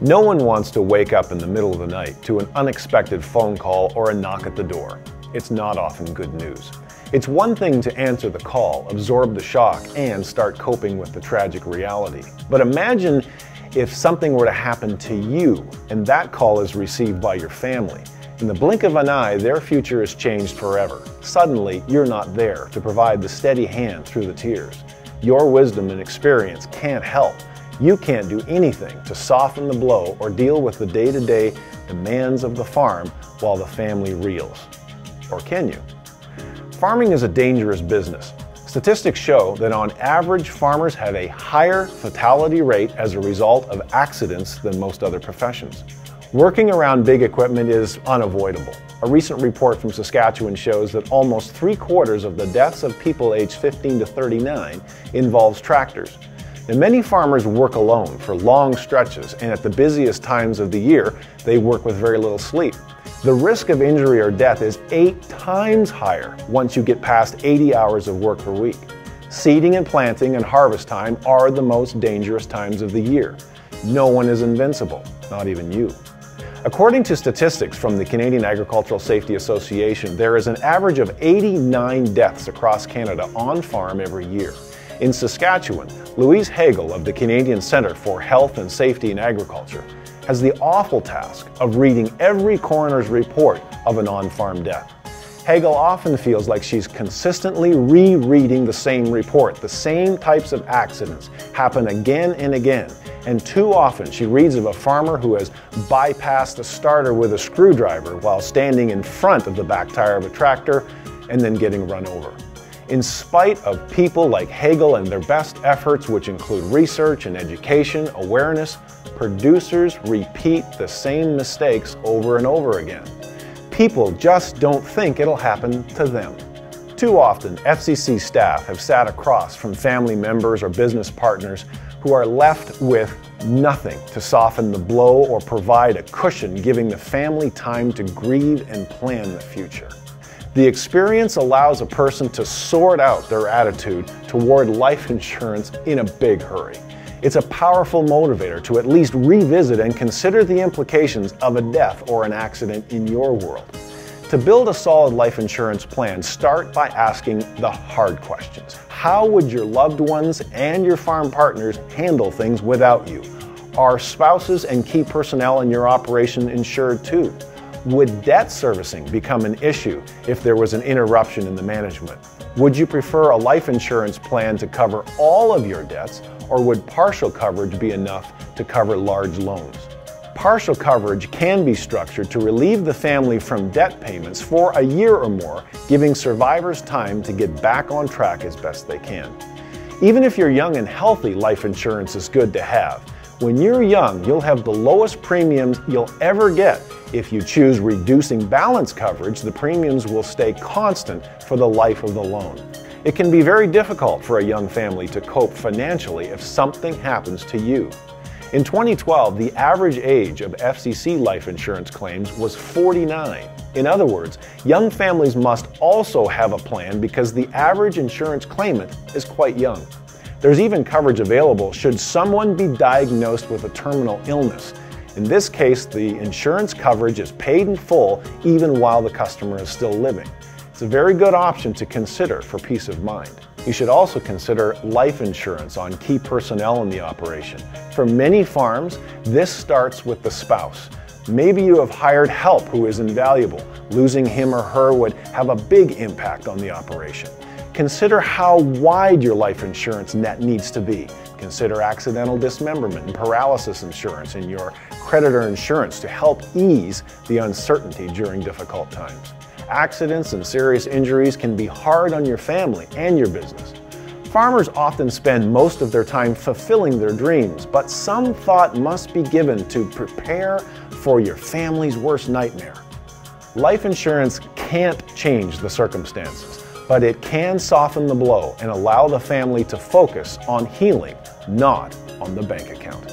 No one wants to wake up in the middle of the night to an unexpected phone call or a knock at the door. It's not often good news. It's one thing to answer the call, absorb the shock, and start coping with the tragic reality. But imagine if something were to happen to you and that call is received by your family. In the blink of an eye, their future is changed forever. Suddenly, you're not there to provide the steady hand through the tears. Your wisdom and experience can't help. You can't do anything to soften the blow or deal with the day-to-day demands of the farm while the family reels. Or can you? Farming is a dangerous business. Statistics show that on average, farmers have a higher fatality rate as a result of accidents than most other professions. Working around big equipment is unavoidable. A recent report from Saskatchewan shows that almost 3/4 of the deaths of people aged 15 to 39 involves tractors. Now, many farmers work alone for long stretches, and at the busiest times of the year, they work with very little sleep. The risk of injury or death is 8 times higher once you get past 80 hours of work per week. Seeding and planting and harvest time are the most dangerous times of the year. No one is invincible, not even you. According to statistics from the Canadian Agricultural Safety Association, there is an average of 89 deaths across Canada on farm every year. In Saskatchewan, Louise Hagel of the Canadian Centre for Health and Safety in Agriculture has the awful task of reading every coroner's report of an on-farm death. Hagel often feels like she's consistently rereading the same report. The same types of accidents happen again and again. And too often she reads of a farmer who has bypassed a starter with a screwdriver while standing in front of the back tire of a tractor and then getting run over. In spite of people like Hagel and their best efforts, which include research and education, awareness, producers repeat the same mistakes over and over again. People just don't think it'll happen to them. Too often, FCC staff have sat across from family members or business partners who are left with nothing to soften the blow or provide a cushion, giving the family time to grieve and plan the future. The experience allows a person to sort out their attitude toward life insurance in a big hurry. It's a powerful motivator to at least revisit and consider the implications of a death or an accident in your world. To build a solid life insurance plan, start by asking the hard questions. How would your loved ones and your farm partners handle things without you? Are spouses and key personnel in your operation insured too? Would debt servicing become an issue if there was an interruption in the management? Would you prefer a life insurance plan to cover all of your debts, or would partial coverage be enough to cover large loans? Partial coverage can be structured to relieve the family from debt payments for a year or more, giving survivors time to get back on track as best they can. Even if you're young and healthy, life insurance is good to have. When you're young, you'll have the lowest premiums you'll ever get. If you choose reducing balance coverage, the premiums will stay constant for the life of the loan. It can be very difficult for a young family to cope financially if something happens to you. In 2012, the average age of FCC life insurance claims was 49. In other words, young families must also have a plan because the average insurance claimant is quite young. There's even coverage available should someone be diagnosed with a terminal illness. In this case, the insurance coverage is paid in full even while the customer is still living. It's a very good option to consider for peace of mind. You should also consider life insurance on key personnel in the operation. For many farms, this starts with the spouse. Maybe you have hired help who is invaluable. Losing him or her would have a big impact on the operation. Consider how wide your life insurance net needs to be. Consider accidental dismemberment and paralysis insurance in your creditor insurance to help ease the uncertainty during difficult times. Accidents and serious injuries can be hard on your family and your business. Farmers often spend most of their time fulfilling their dreams, but some thought must be given to prepare for your family's worst nightmare. Life insurance can't change the circumstances, but it can soften the blow and allow the family to focus on healing, not on the bank account.